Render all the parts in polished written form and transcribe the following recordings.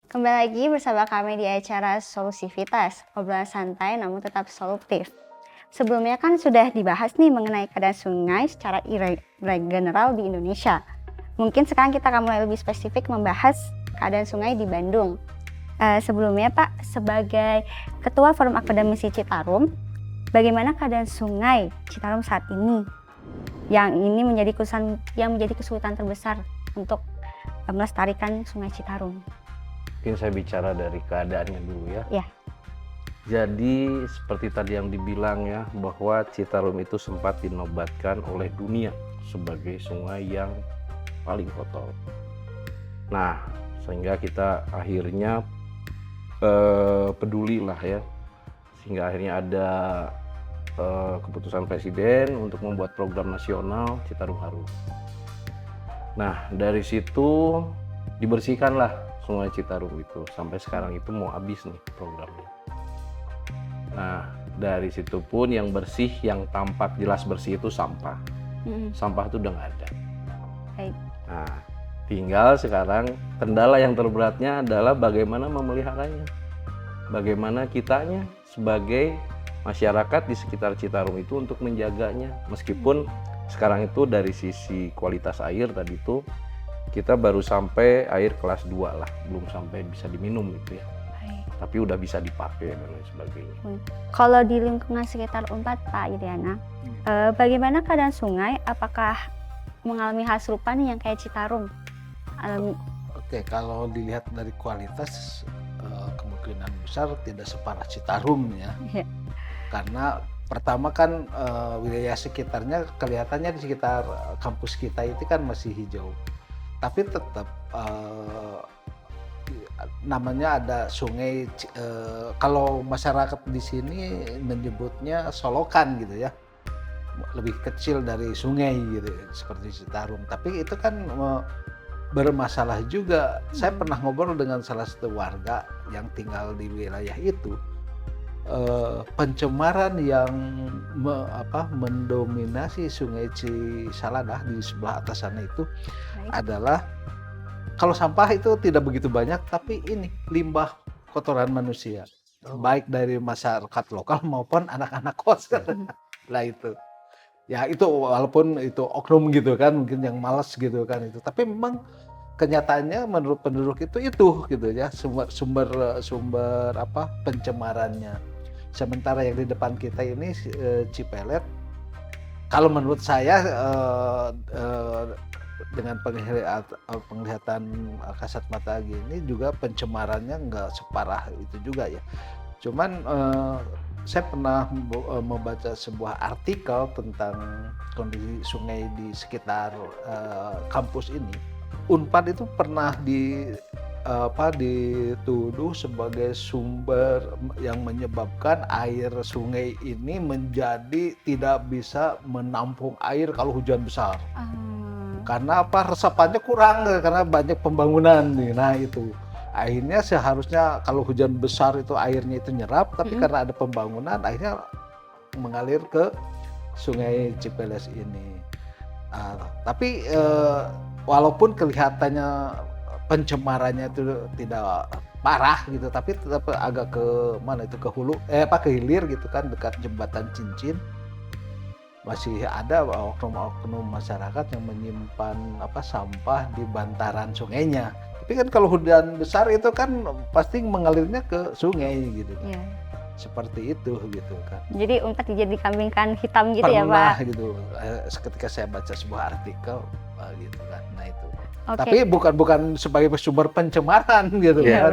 Kembali lagi bersama kami di acara Solusivitas, obrolan santai namun tetap solutif. Sebelumnya kan sudah dibahas nih mengenai keadaan sungai secara general di Indonesia. Mungkin sekarang kita akan mulai lebih spesifik membahas keadaan sungai di Bandung. Sebelumnya Pak, sebagai Ketua Forum Akademisi Citarum, bagaimana keadaan sungai Citarum saat ini? Yang ini menjadi kesulitan terbesar untuk melestarikan sungai Citarum. Mungkin saya bicara dari keadaannya dulu ya. Ya. Jadi seperti tadi yang dibilang ya, bahwa Citarum itu sempat dinobatkan oleh dunia sebagai sungai yang paling kotor. Nah, sehingga kita akhirnya peduli lah ya. Sehingga akhirnya ada keputusan Presiden untuk membuat program nasional Citarum Harum. Nah, dari situ dibersihkanlah Sungai Citarum itu. Sampai sekarang itu mau habis nih programnya. Nah, dari situ pun yang bersih, yang tampak jelas bersih itu sampah. Sampah itu udah nggak ada. Baik. Nah, tinggal sekarang kendala yang terberatnya adalah bagaimana memeliharanya. Bagaimana kitanya sebagai masyarakat di sekitar Citarum itu untuk menjaganya. Meskipun sekarang itu dari sisi kualitas air tadi itu kita baru sampai air kelas 2 lah, belum sampai bisa diminum gitu ya. Baik. Tapi udah bisa dipakai dan lain sebagainya. Kalau di lingkungan sekitar Unpad Pak Yudiana, bagaimana keadaan sungai? Apakah mengalami hal serupa nih yang kayak Citarum? Oke, kalau dilihat dari kualitas kemungkinan besar tidak separah Citarum ya. Iya. Karena pertama kan wilayah sekitarnya kelihatannya di sekitar kampus kita itu kan masih hijau. Tapi tetap namanya ada sungai, kalau masyarakat di sini menyebutnya solokan gitu ya, lebih kecil dari sungai gitu seperti Citarum. Tapi itu kan bermasalah juga. Saya pernah ngobrol dengan salah satu warga yang tinggal di wilayah itu. Pencemaran yang mendominasi Sungai Cisalada di sebelah atas sana itu adalah kalau sampah itu tidak begitu banyak, tapi ini limbah kotoran manusia, baik dari masyarakat lokal maupun anak-anak kos. Lah itu, ya itu walaupun itu oknum gitu kan, mungkin yang malas gitu kan itu, tapi memang kenyataannya menurut penduduk itu gitu ya sumber pencemarannya. Sementara yang di depan kita ini Cipelet, kalau menurut saya dengan penglihatan kasat mata gini juga pencemarannya nggak separah itu juga ya. Cuman saya pernah membaca sebuah artikel tentang kondisi sungai di sekitar kampus ini. Unpad itu pernah dituduh sebagai sumber yang menyebabkan air sungai ini menjadi tidak bisa menampung air kalau hujan besar. Karena resapannya kurang karena banyak pembangunan nih. Nah itu akhirnya seharusnya kalau hujan besar itu airnya itu nyerap, tapi karena ada pembangunan akhirnya mengalir ke Sungai Cipeles ini. Tapi walaupun kelihatannya pencemarannya itu tidak parah gitu, tapi tetap agak ke hulu, ke hilir gitu kan, dekat jembatan Cincin. Masih ada oknum-oknum masyarakat yang menyimpan sampah di bantaran sungainya. Tapi kan kalau hujan besar itu kan pasti mengalirnya ke sungai gitu kan. Yeah. Seperti itu gitu kan. Jadi Unpad jadi kambing hitam gitu ya Pak? Pernah gitu, ketika saya baca sebuah artikel gitu kan, nah itu. Okay. Tapi bukan sebagai sumber pencemaran gitu kan,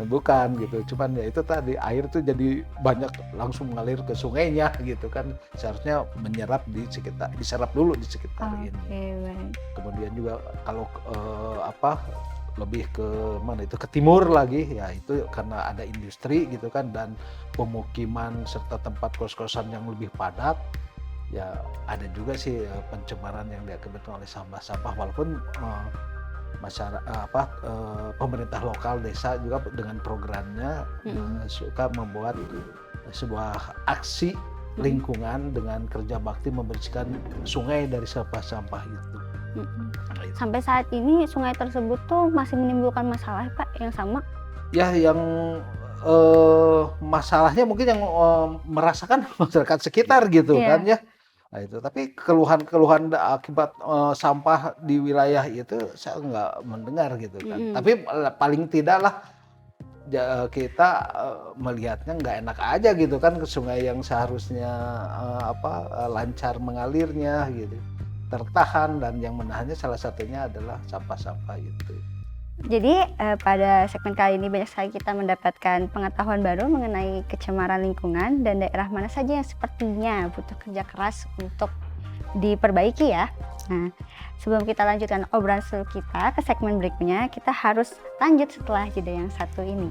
bukan gitu. Cuman ya itu tadi air tuh jadi banyak langsung mengalir ke sungainya gitu kan. Seharusnya menyerap diserap dulu di sekitar ini. Baik. Kemudian juga kalau lebih ke mana itu ke timur lagi ya itu karena ada industri gitu kan dan pemukiman serta tempat kos-kosan yang lebih padat. Ya ada juga sih pencemaran yang diakibatkan oleh sampah-sampah walaupun pemerintah lokal desa juga dengan programnya suka membuat sebuah aksi lingkungan dengan kerja bakti membersihkan sungai dari sampah-sampah itu. Sampai saat ini sungai tersebut tuh masih menimbulkan masalah Pak yang sama? Ya yang masalahnya mungkin yang merasakan masyarakat sekitar gitu Iya. kan ya. Nah itu, tapi keluhan-keluhan akibat sampah di wilayah itu saya nggak mendengar gitu kan. Mm-mm. Tapi paling tidaklah kita melihatnya nggak enak aja gitu kan, ke sungai yang seharusnya lancar mengalirnya gitu, tertahan, dan yang menahannya salah satunya adalah sampah-sampah itu. Jadi pada segmen kali ini banyak sekali kita mendapatkan pengetahuan baru mengenai kecemaran lingkungan dan daerah mana saja yang sepertinya butuh kerja keras untuk diperbaiki ya. Nah, sebelum kita lanjutkan obrolan seru kita ke segmen berikutnya, kita harus lanjut setelah jeda yang satu ini.